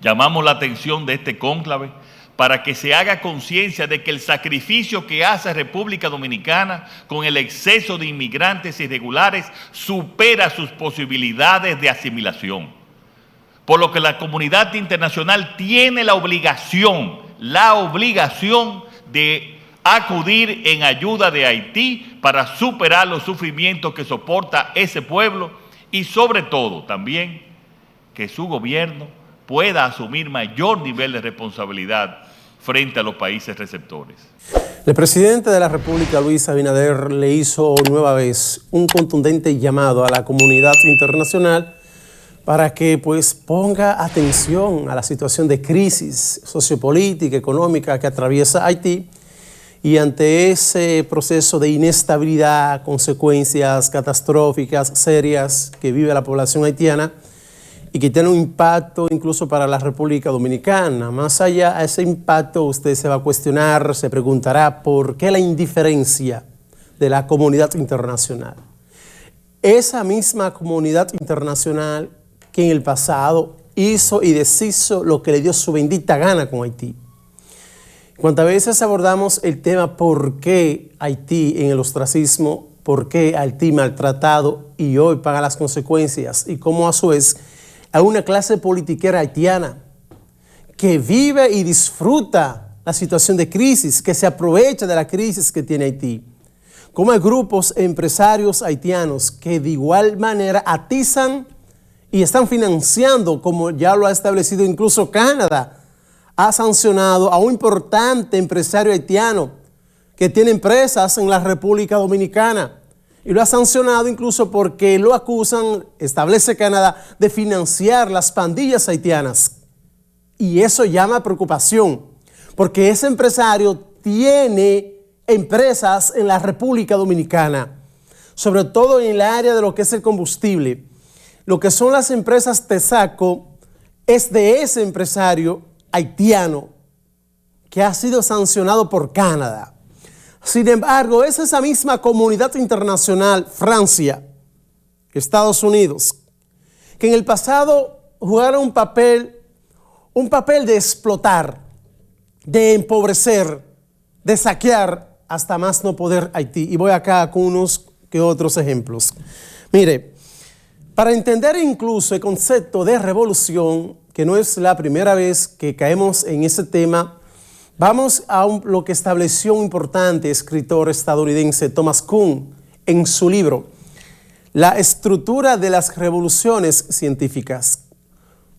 Llamamos la atención de este cónclave para que se haga conciencia de que el sacrificio que hace República Dominicana con el exceso de inmigrantes irregulares supera sus posibilidades de asimilación. Por lo que la comunidad internacional tiene la obligación de acudir en ayuda de Haití para superar los sufrimientos que soporta ese pueblo y sobre todo también que su gobierno pueda asumir mayor nivel de responsabilidad frente a los países receptores. El presidente de la República, Luis Abinader, le hizo nueva vez un contundente llamado a la comunidad internacional para que ponga atención a la situación de crisis sociopolítica, económica que atraviesa Haití, y ante ese proceso de inestabilidad, consecuencias catastróficas, serias que vive la población haitiana y que tiene un impacto incluso para la República Dominicana. Más allá de ese impacto, usted se va a cuestionar, se preguntará por qué la indiferencia de la comunidad internacional. Esa misma comunidad internacional que en el pasado hizo y deshizo lo que le dio su bendita gana con Haití. Cuantas veces abordamos el tema por qué Haití en el ostracismo, por qué Haití maltratado y hoy paga las consecuencias, y cómo a su vez hay una clase politiquera haitiana que vive y disfruta la situación de crisis, que se aprovecha de la crisis que tiene Haití. Como hay grupos empresarios haitianos que de igual manera atizan y están financiando, como ya lo ha establecido incluso Canadá, ha sancionado a un importante empresario haitiano que tiene empresas en la República Dominicana. Y lo ha sancionado incluso porque lo acusan, establece Canadá, de financiar las pandillas haitianas. Y eso llama a preocupación, porque ese empresario tiene empresas en la República Dominicana, sobre todo en el área de lo que es el combustible. Lo que son las empresas Tesaco es de ese empresario haitiano que ha sido sancionado por Canadá. Sin embargo, es esa misma comunidad internacional, Francia, Estados Unidos, que en el pasado jugaron un papel de explotar, de empobrecer, de saquear hasta más no poder Haití. Y voy acá con unos que otros ejemplos. Mire, para entender incluso el concepto de revolución, que no es la primera vez que caemos en ese tema, vamos a lo que estableció un importante escritor estadounidense, Thomas Kuhn, en su libro La estructura de las revoluciones científicas.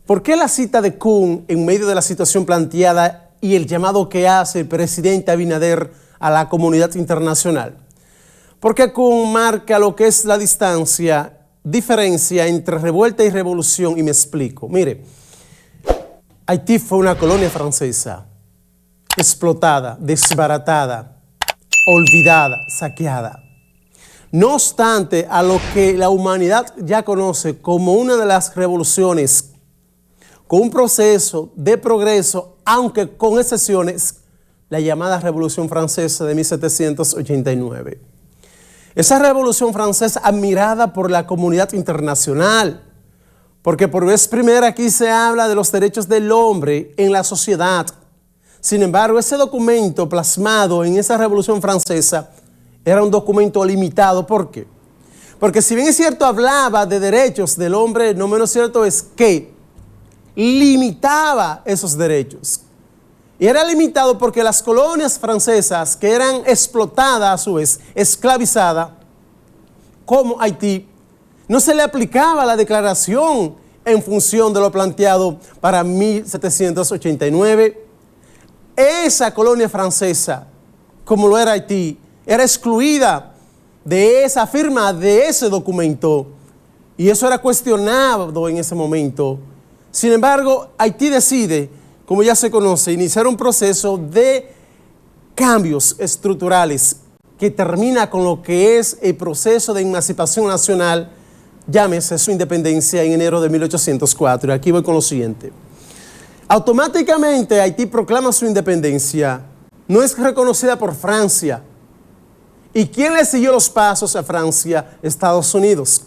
¿Por qué la cita de Kuhn en medio de la situación planteada y el llamado que hace el presidente Abinader a la comunidad internacional? Porque Kuhn marca lo que es la diferencia entre revuelta y revolución, y me explico. Mire, Haití fue una colonia francesa, explotada, desbaratada, olvidada, saqueada. No obstante, a lo que la humanidad ya conoce como una de las revoluciones, con un proceso de progreso, aunque con excepciones, la llamada Revolución Francesa de 1789. Esa Revolución Francesa admirada por la comunidad internacional, porque por vez primera aquí se habla de los derechos del hombre en la sociedad. Sin embargo, ese documento plasmado en esa Revolución Francesa era un documento limitado. ¿Por qué? Porque si bien es cierto hablaba de derechos del hombre, no menos cierto es que limitaba esos derechos. Y era limitado porque las colonias francesas, que eran explotadas a su vez, esclavizadas, como Haití, no se le aplicaba la declaración en función de lo planteado para 1789. Esa colonia francesa, como lo era Haití, era excluida de esa firma, de ese documento, y eso era cuestionado en ese momento. Sin embargo, Haití decide, como ya se conoce, iniciar un proceso de cambios estructurales que termina con lo que es el proceso de emancipación nacional, llámese su independencia en enero de 1804. Y aquí voy con lo siguiente. Automáticamente Haití proclama su independencia, no es reconocida por Francia. ¿Y quién le siguió los pasos a Francia? Estados Unidos.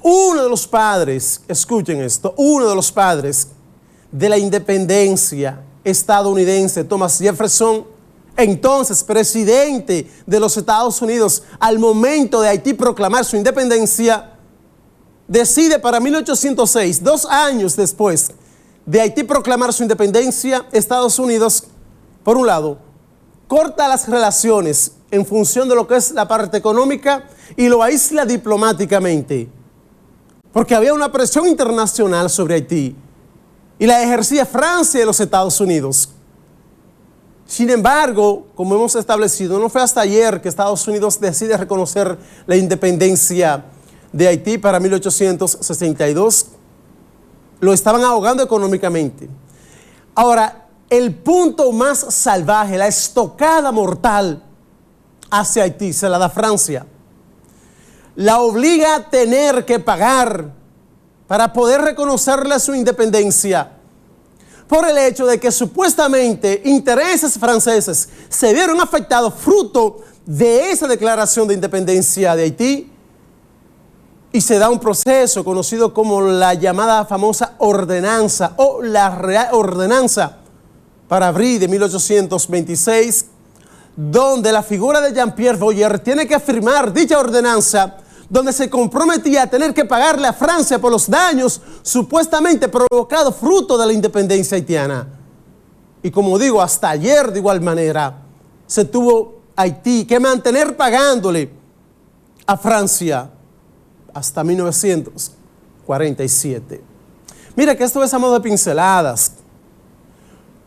Uno de los padres, escuchen esto, uno de los padres de la independencia estadounidense, Thomas Jefferson, entonces presidente de los Estados Unidos, al momento de Haití proclamar su independencia, decide para 1806, 2 años después de Haití proclamar su independencia, Estados Unidos, por un lado, corta las relaciones en función de lo que es la parte económica y lo aísla diplomáticamente, porque había una presión internacional sobre Haití y la ejercía Francia y los Estados Unidos. Sin embargo, como hemos establecido, no fue hasta ayer que Estados Unidos decide reconocer la independencia de Haití para 1862. Lo estaban ahogando económicamente. Ahora, el punto más salvaje, la estocada mortal hacia Haití, se la da Francia. La obliga a tener que pagar para poder reconocerle su independencia por el hecho de que supuestamente intereses franceses se vieron afectados fruto de esa declaración de independencia de Haití, y se da un proceso conocido como la llamada famosa ordenanza o la Real Ordenanza para abril de 1826, donde la figura de Jean-Pierre Boyer tiene que firmar dicha ordenanza, donde se comprometía a tener que pagarle a Francia por los daños supuestamente provocados fruto de la independencia haitiana. Y como digo, hasta ayer de igual manera se tuvo Haití que mantener pagándole a Francia hasta 1947. Mira que esto es a modo de pinceladas,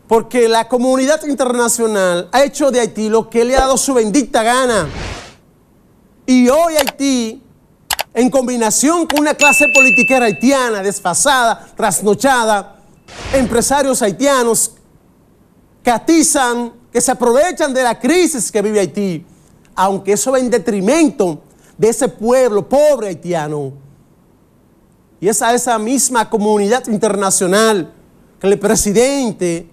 porque la comunidad internacional ha hecho de Haití lo que le ha dado su bendita gana. Y hoy Haití, en combinación con una clase politiquera haitiana desfasada, trasnochada, empresarios haitianos que atizan, que se aprovechan de la crisis que vive Haití, aunque eso va en detrimento de ese pueblo pobre haitiano. Y es a esa misma comunidad internacional que el presidente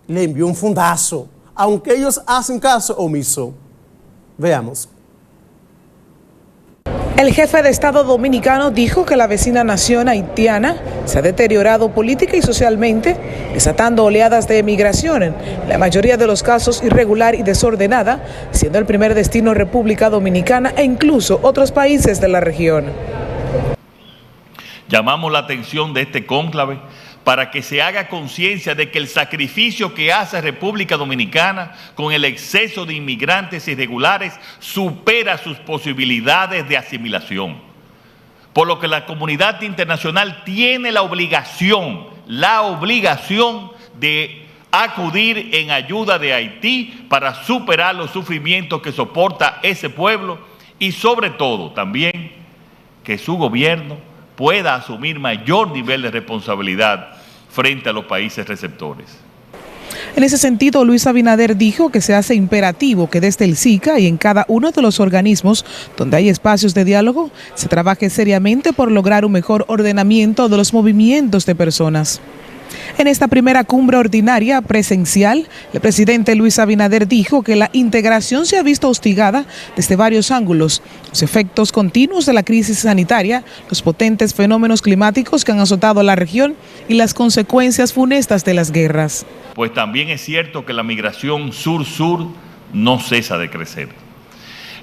le envió un fundazo, aunque ellos hacen caso omiso. Veamos. El jefe de Estado dominicano dijo que la vecina nación haitiana se ha deteriorado política y socialmente, desatando oleadas de emigración, en la mayoría de los casos irregular y desordenada, siendo el primer destino República Dominicana e incluso otros países de la región. Llamamos la atención de este cónclave para que se haga conciencia de que el sacrificio que hace República Dominicana con el exceso de inmigrantes irregulares supera sus posibilidades de asimilación. Por lo que la comunidad internacional tiene la obligación de acudir en ayuda de Haití para superar los sufrimientos que soporta ese pueblo y sobre todo también que su gobierno pueda asumir mayor nivel de responsabilidad frente a los países receptores. En ese sentido, Luis Abinader dijo que se hace imperativo que desde el SICA y en cada uno de los organismos donde hay espacios de diálogo, se trabaje seriamente por lograr un mejor ordenamiento de los movimientos de personas. En esta primera cumbre ordinaria presencial, el presidente Luis Abinader dijo que la integración se ha visto hostigada desde varios ángulos: los efectos continuos de la crisis sanitaria, los potentes fenómenos climáticos que han azotado a la región y las consecuencias funestas de las guerras. Pues también es cierto que la migración sur-sur no cesa de crecer.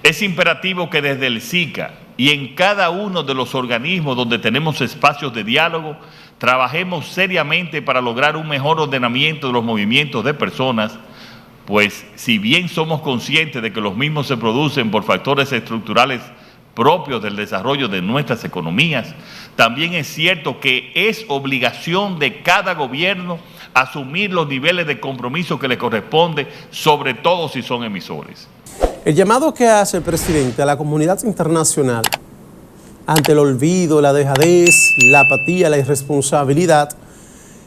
Es imperativo que desde el SICA y en cada uno de los organismos donde tenemos espacios de diálogo, trabajemos seriamente para lograr un mejor ordenamiento de los movimientos de personas, pues si bien somos conscientes de que los mismos se producen por factores estructurales propios del desarrollo de nuestras economías, también es cierto que es obligación de cada gobierno asumir los niveles de compromiso que le corresponde, sobre todo si son emisores. El llamado que hace el presidente a la comunidad internacional ante el olvido, la dejadez, la apatía, la irresponsabilidad,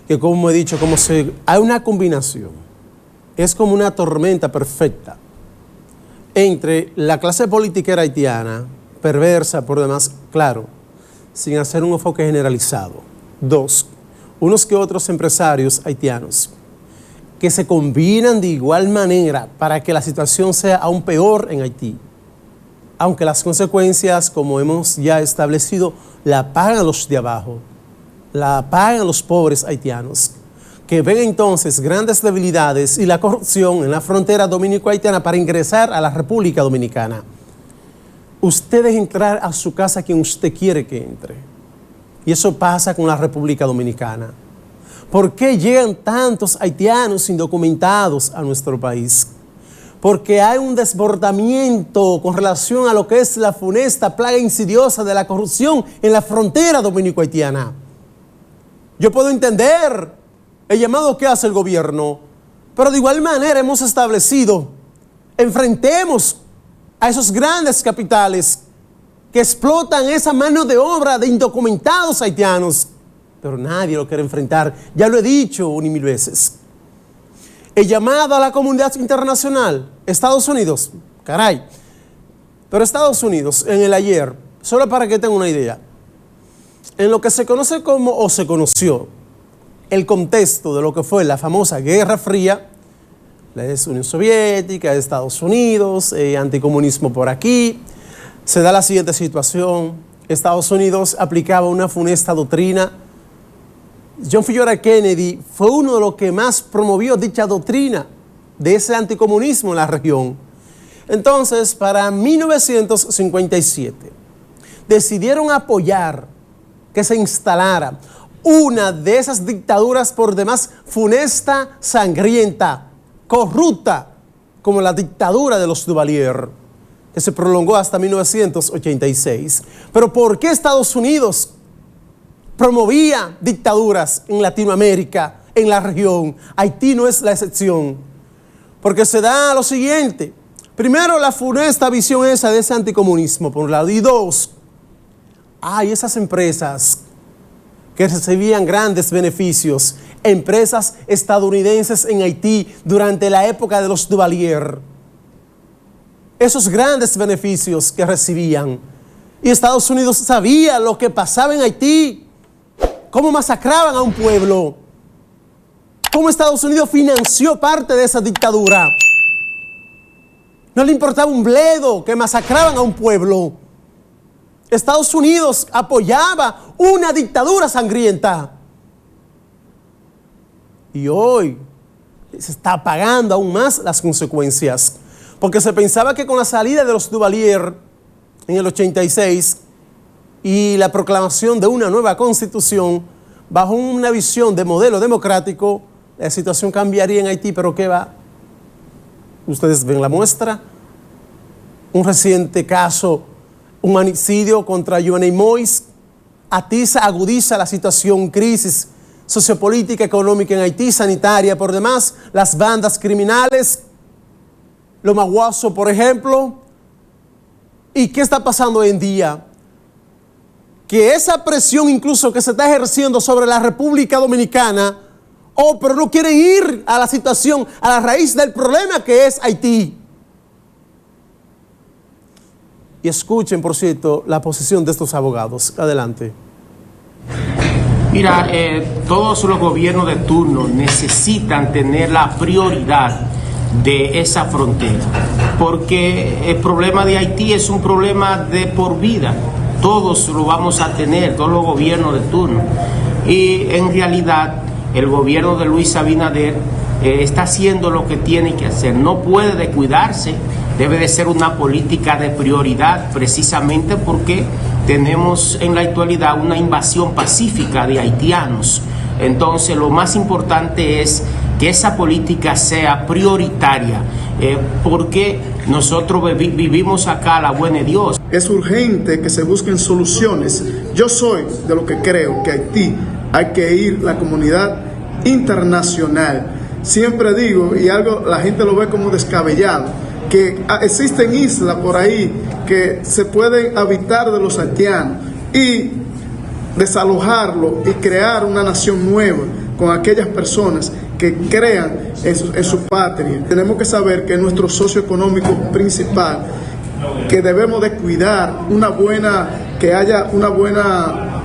que como he dicho, hay una combinación, es como una tormenta perfecta entre la clase politiquera haitiana, perversa por demás, claro, sin hacer un enfoque generalizado. 2, unos que otros empresarios haitianos que se combinan de igual manera para que la situación sea aún peor en Haití, aunque las consecuencias, como hemos ya establecido, la pagan los de abajo, la pagan los pobres haitianos. que ven entonces grandes debilidades y la corrupción en la frontera dominico-haitiana para ingresar a la República Dominicana. Usted deja entrar a su casa quien usted quiere que entre. Y eso pasa con la República Dominicana. ¿Por qué llegan tantos haitianos indocumentados a nuestro país? Porque hay un desbordamiento con relación a lo que es la funesta plaga insidiosa de la corrupción en la frontera dominico-haitiana. Yo puedo entender el llamado que hace el gobierno, pero de igual manera hemos establecido, enfrentemos a esos grandes capitales que explotan esa mano de obra de indocumentados haitianos, pero nadie lo quiere enfrentar. Ya lo he dicho una y mil veces. El llamado a la comunidad internacional, Estados Unidos, caray, pero Estados Unidos en el ayer, solo para que tengan una idea, en lo que se conoce como, o se conoció, el contexto de lo que fue la famosa Guerra Fría, la Unión Soviética, Estados Unidos, anticomunismo por aquí, se da la siguiente situación. Estados Unidos aplicaba una funesta doctrina. John F. Kennedy fue uno de los que más promovió dicha doctrina de ese anticomunismo en la región. Entonces, para 1957, decidieron apoyar que se instalara una de esas dictaduras por demás funesta, sangrienta, corrupta, como la dictadura de los Duvalier, que se prolongó hasta 1986. Pero ¿por qué Estados Unidos promovía dictaduras en Latinoamérica, en la región? Haití no es la excepción, porque se da lo siguiente. Primero, la funesta visión esa de ese anticomunismo, por un lado, y dos, hay esas empresas que recibían grandes beneficios, empresas estadounidenses en Haití durante la época de los Duvalier. Esos grandes beneficios que recibían. Y Estados Unidos sabía lo que pasaba en Haití, cómo masacraban a un pueblo, cómo Estados Unidos financió parte de esa dictadura. No le importaba un bledo que masacraban a un pueblo. Estados Unidos apoyaba una dictadura sangrienta. Y hoy se está pagando aún más las consecuencias. Porque se pensaba que con la salida de los Duvalier en el 86 y la proclamación de una nueva constitución, bajo una visión de modelo democrático, la situación cambiaría en Haití. Pero ¿qué va? Ustedes ven la muestra. Un reciente caso, un homicidio contra Jovenel Moïse, agudiza la situación, crisis sociopolítica, económica en Haití, sanitaria por demás, las bandas criminales, los maguazos, por ejemplo. ¿Y qué está pasando hoy en día? Que esa presión incluso que se está ejerciendo sobre la República Dominicana, pero no quieren ir a la situación, a la raíz del problema que es Haití. Y escuchen, por cierto, la posición de estos abogados. Adelante. Mira, todos los gobiernos de turno necesitan tener la prioridad de esa frontera, porque el problema de Haití es un problema de por vida. Todos lo vamos a tener, todos los gobiernos de turno. Y en realidad, el gobierno de Luis Abinader está haciendo lo que tiene que hacer. No puede descuidarse. Debe de ser una política de prioridad, precisamente porque tenemos en la actualidad una invasión pacífica de haitianos. Entonces, lo más importante es que esa política sea prioritaria, porque nosotros vivimos acá a la buena de Dios. Es urgente que se busquen soluciones. Yo soy de lo que creo que Haití hay que ir la comunidad internacional. Siempre digo, y algo la gente lo ve como descabellado, que existen islas por ahí que se pueden habitar de los haitianos y desalojarlo y crear una nación nueva con aquellas personas que crean en su patria. Tenemos que saber que nuestro socio económico principal, que debemos de cuidar que haya una buena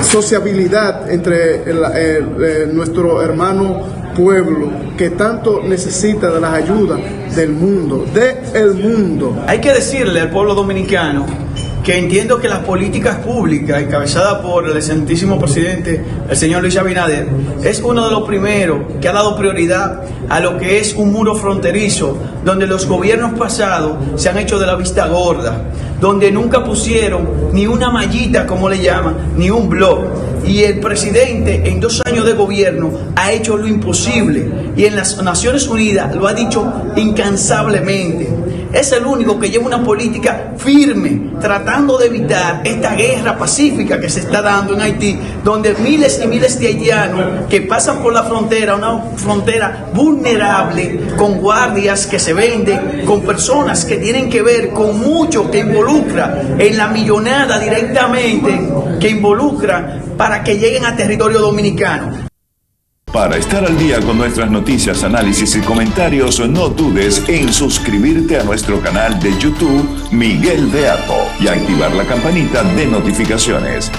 sociabilidad entre nuestro hermano pueblo que tanto necesita de las ayudas del mundo, Hay que decirle al pueblo dominicano que entiendo que las políticas públicas encabezadas por el excelentísimo presidente, el señor Luis Abinader, es uno de los primeros que ha dado prioridad a lo que es un muro fronterizo, donde los gobiernos pasados se han hecho de la vista gorda, donde nunca pusieron ni una mallita, como le llaman, ni un blog. Y el presidente en 2 años de gobierno ha hecho lo imposible y en las Naciones Unidas lo ha dicho incansablemente. Es el único que lleva una política firme tratando de evitar esta guerra pacífica que se está dando en Haití, donde miles y miles de haitianos que pasan por la frontera, una frontera vulnerable, con guardias que se venden, con personas que tienen que ver con mucho que involucra en la millonada directamente, que involucra para que lleguen a territorio dominicano. Para estar al día con nuestras noticias, análisis y comentarios, no dudes en suscribirte a nuestro canal de YouTube Miguel Beato y activar la campanita de notificaciones.